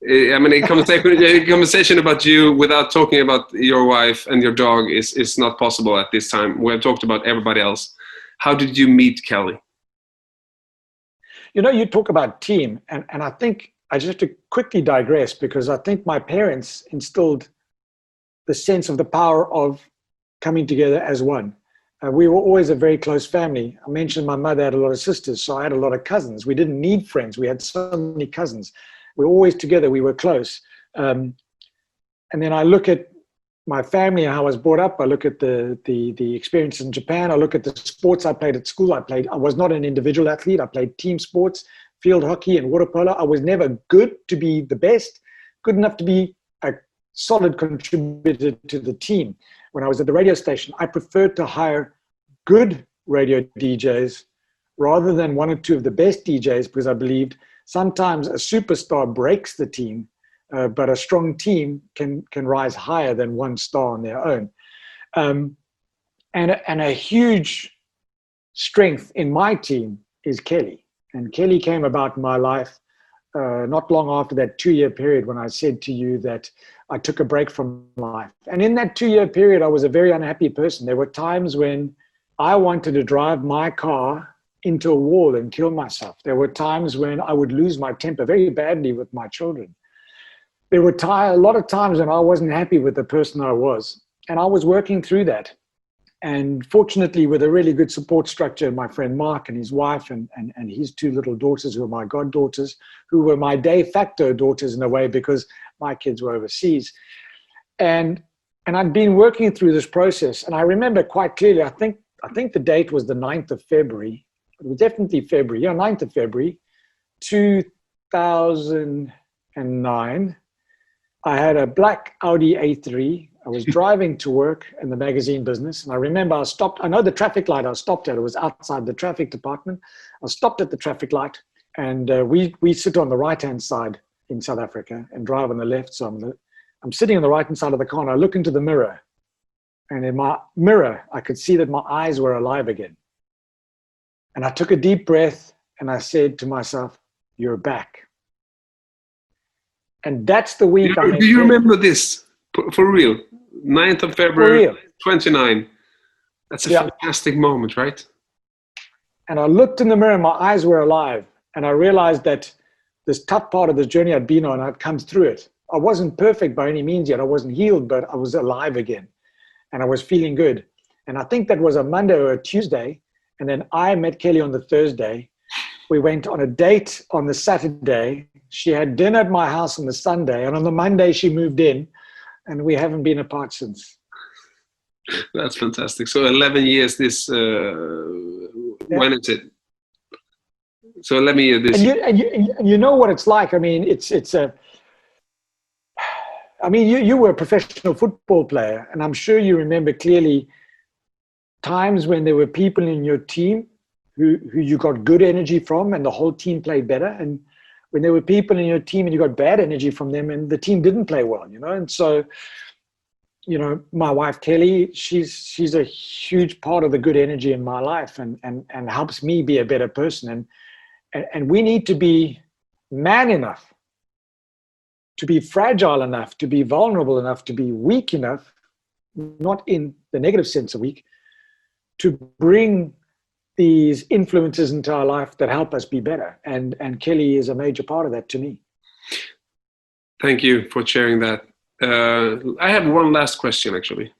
I mean, a conversation about you without talking about your wife and your dog is not possible at this time. We have talked about everybody else. How did you meet Kelly? You know, you talk about team, and I think I just have to quickly digress, because I think my parents instilled the sense of the power of coming together as one. We were always a very close family. I mentioned my mother had a lot of sisters, so I had a lot of cousins. We didn't need friends. We had so many cousins. We were always together. We were close. And then I look at my family and how I was brought up. I look at the experience in Japan. I look at the sports I played at school. I was not an individual athlete. I played team sports, field hockey and water polo. I was never good to be the best, good enough to be a solid contributor to the team. When I was at the radio station, I preferred to hire good radio DJs rather than one or two of the best DJs, because I believed sometimes a superstar breaks the team, but a strong team can rise higher than one star on their own. And a huge strength in my team is Kelly. And Kelly came about in my life not long after that 2-year period when I said to you that I took a break from life. And in that 2-year period, I was a very unhappy person. There were times when I wanted to drive my car into a wall and kill myself. There were times when I would lose my temper very badly with my children. There were a lot of times when I wasn't happy with the person I was, and I was working through that. And fortunately, with a really good support structure, my friend Mark and his wife and his 2 little daughters, who were my goddaughters, who were my de facto daughters in a way, because my kids were overseas. And I'd been working through this process. And I remember quite clearly, I think the date was the 9th of February. It was definitely February, 9th of February, 2009. I had a black Audi A3. I was driving to work in the magazine business. And I remember I know the traffic light I stopped at, it was outside the traffic department. I stopped at the traffic light, and we sit on the right-hand side in South Africa and drive on the left. So I'm sitting on the right-hand side of the car, and I look into the mirror. And in my mirror, I could see that my eyes were alive again. And I took a deep breath and I said to myself, you're back. And that's the week I met Do you Kelly. remember this? For real? 9th of For February, real. 29. That's a fantastic moment, right? And I looked in the mirror and my eyes were alive. And I realized that this tough part of the journey I'd been on, I'd come through it. I wasn't perfect by any means yet. I wasn't healed, but I was alive again. And I was feeling good. And I think that was a Monday or a Tuesday. And then I met Kelly on the Thursday. We went on a date on the Saturday. She had dinner at my house on the Sunday. And on the Monday, she moved in. And we haven't been apart since. That's fantastic. So 11 years this, when is it? So 11 years this. And you know what it's like. I mean, you were a professional football player, and I'm sure you remember clearly times when there were people in your team who you got good energy from and the whole team played better. And when there were people in your team and you got bad energy from them and the team didn't play well, you know? And so, you know, my wife, Kelly, she's a huge part of the good energy in my life and helps me be a better person. And we need to be man enough, to be fragile enough, to be vulnerable enough, to be weak enough, not in the negative sense of weak, to bring these influences into our life that help us be better. And Kelly is a major part of that to me. Thank you for sharing that. I have one last question, actually.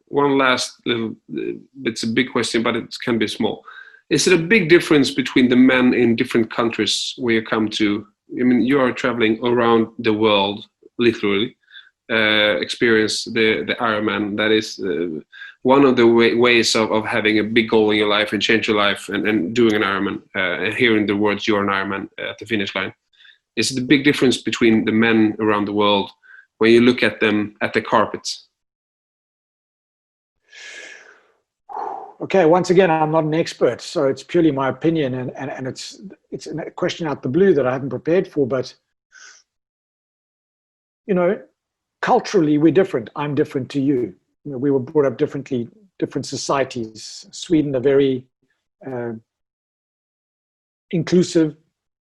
One last little, it's a big question, but it can be small. Is it a big difference between the men in different countries where you come to? I mean, you are traveling around the world, literally, experience the Ironman. That is one of the ways of having a big goal in your life and change your life and doing an Ironman and hearing the words "you're an Ironman" at the finish line. Is it a big difference between the men around the world when you look at them at the carpets? Okay, once again, I'm not an expert, so it's purely my opinion, and it's a question out the blue that I haven't prepared for. But you know, culturally, we're different. I'm different to you. You know, we were brought up differently, different societies. Sweden, a very inclusive,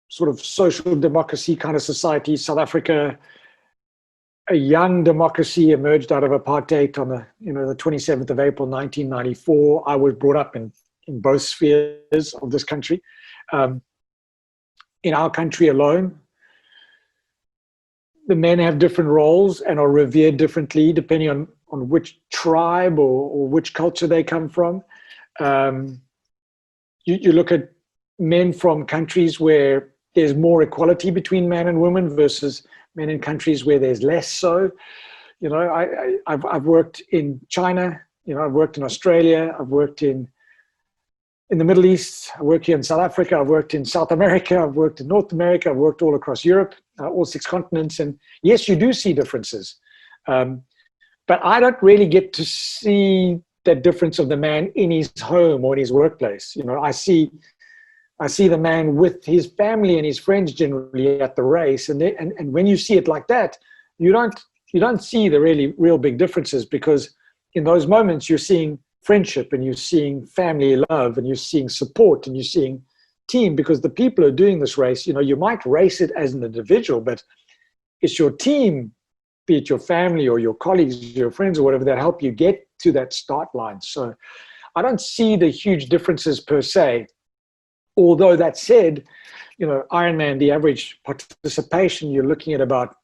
sort of social democracy kind of society. South Africa, a young democracy, emerged out of apartheid on the 27th of April, 1994. I was brought up in both spheres of this country. In our country alone, the men have different roles and are revered differently depending on which tribe or which culture they come from. You look at men from countries where there's more equality between man and woman versus men in countries where there's less so. You know, I've worked in China, you know, I've worked in Australia, I've worked in the Middle East, I work here in South Africa, I've worked in South America, I've worked in North America, I've worked all across Europe, all 6 continents. And yes, you do see differences. But I don't really get to see that difference of the man in his home or in his workplace. You know, I see the man with his family and his friends generally at the race. And when you see it like that, you don't see the real big differences, because in those moments you're seeing friendship and you're seeing family love and you're seeing support and you're seeing team, because the people who are doing this race, you know, you might race it as an individual, but it's your team, be it your family or your colleagues, your friends or whatever, that help you get to that start line. So I don't see the huge differences per se. Although that said, you know, Ironman, the average participation, you're looking at about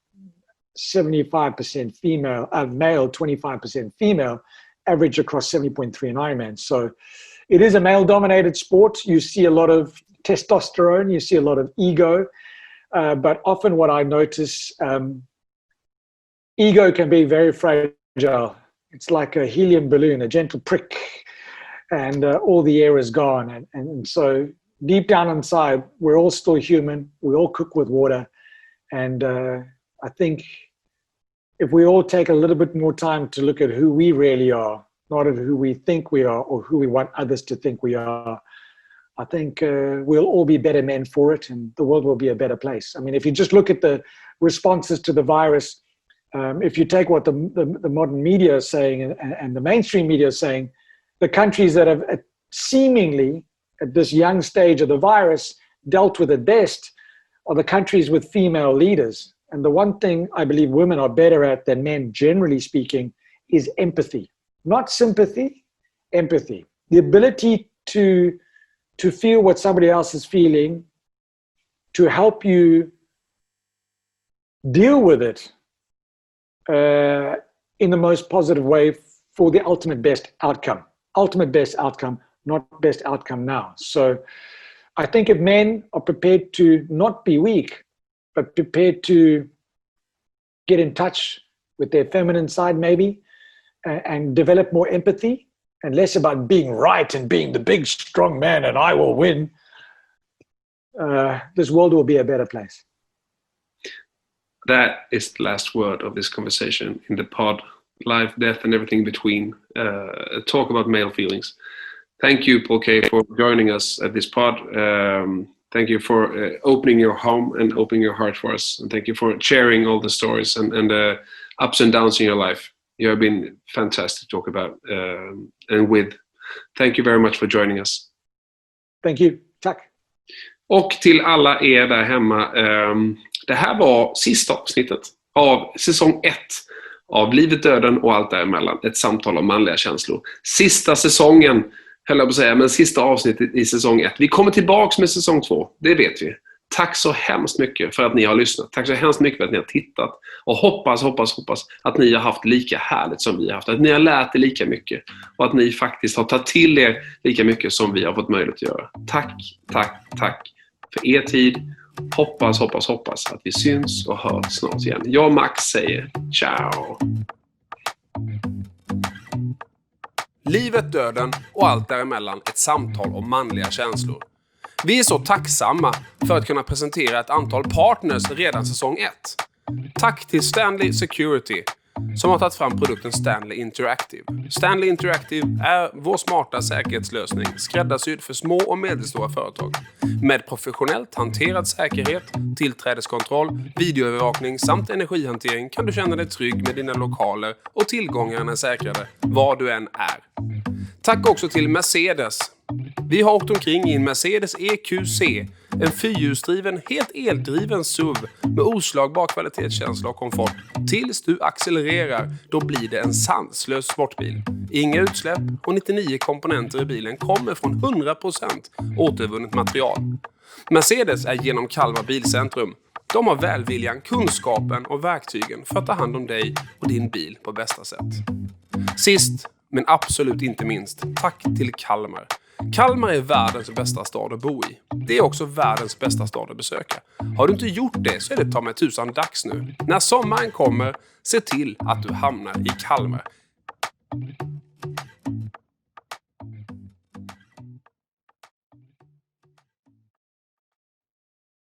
75% female, male, 25% female, average across 70.3 in Ironman. So it is a male-dominated sport. You see a lot of testosterone, you see a lot of ego, but often what I notice, ego can be very fragile. It's like a helium balloon, a gentle prick, and all the air is gone. And so deep down inside, we're all still human. We all cook with water. And I think if we all take a little bit more time to look at who we really are, not at who we think we are or who we want others to think we are, I think we'll all be better men for it, and the world will be a better place. I mean, if you just look at the responses to the virus, If you take what the modern media is saying and the mainstream media is saying, the countries that have seemingly, at this young stage of the virus, dealt with it best are the countries with female leaders. And the one thing I believe women are better at than men, generally speaking, is empathy. Not sympathy, empathy. The ability to feel what somebody else is feeling, to help you deal with it in the most positive way for the ultimate best outcome. Ultimate best outcome, not best outcome now. So I think if men are prepared to not be weak, but prepared to get in touch with their feminine side maybe, and develop more empathy, and less about being right and being the big strong man and I will win, this world will be a better place. That is the last word of this conversation in the pod. Life, death, and everything between. Talk about male feelings. Thank you, Paul Kaye, for joining us at this pod. Thank you for opening your home and opening your heart for us. And thank you for sharing all the stories and the ups and downs in your life. You have been fantastic to talk about and with. Thank you very much for joining us. Thank you. Tack. Och till alla er där hemma. Det här var sista avsnittet av säsong 1 av Livet, döden och allt däremellan. Ett samtal om manliga känslor. Sista säsongen, höll jag på att säga, men sista avsnittet i säsong 1. Vi kommer tillbaks med säsong 2, det vet vi. Tack så hemskt mycket för att ni har lyssnat. Tack så hemskt mycket för att ni har tittat. Och hoppas att ni har haft lika härligt som vi har haft. Att ni har lärt er lika mycket. Och att ni faktiskt har tagit till er lika mycket som vi har fått möjlighet att göra. Tack för er tid. Hoppas att vi syns och hörs snart igen. Jag och Max säger ciao. Livet, döden och allt däremellan. Ett samtal om manliga känslor. Vi är så tacksamma för att kunna presentera ett antal partners redan säsong 1. Tack till Stanley Security som har tagit fram produkten Stanley Interactive. Stanley Interactive är vår smarta säkerhetslösning skräddarsydd för små och medelstora företag. Med professionellt hanterad säkerhet, tillträdeskontroll, videoövervakning samt energihantering kan du känna dig trygg med dina lokaler och tillgångarna är säkrade var du än är. Tack också till Mercedes. Vi har åkt omkring i en Mercedes EQC, en fyrhjulsdriven, helt eldriven SUV med oslagbar kvalitetskänsla och komfort. Tills du accelererar, då blir det en sanslös sportbil. Inga utsläpp och 99 komponenter i bilen kommer från 100% återvunnet material. Mercedes är genom Kalmar bilcentrum. De har välviljan, kunskapen och verktygen för att ta hand om dig och din bil på bästa sätt. Sist, men absolut inte minst, tack till Kalmar. Kalmar är världens bästa stad att bo i. Det är också världens bästa stad att besöka. Har du inte gjort det så är det ta med tusan dags nu. När sommaren kommer, se till att du hamnar i Kalmar.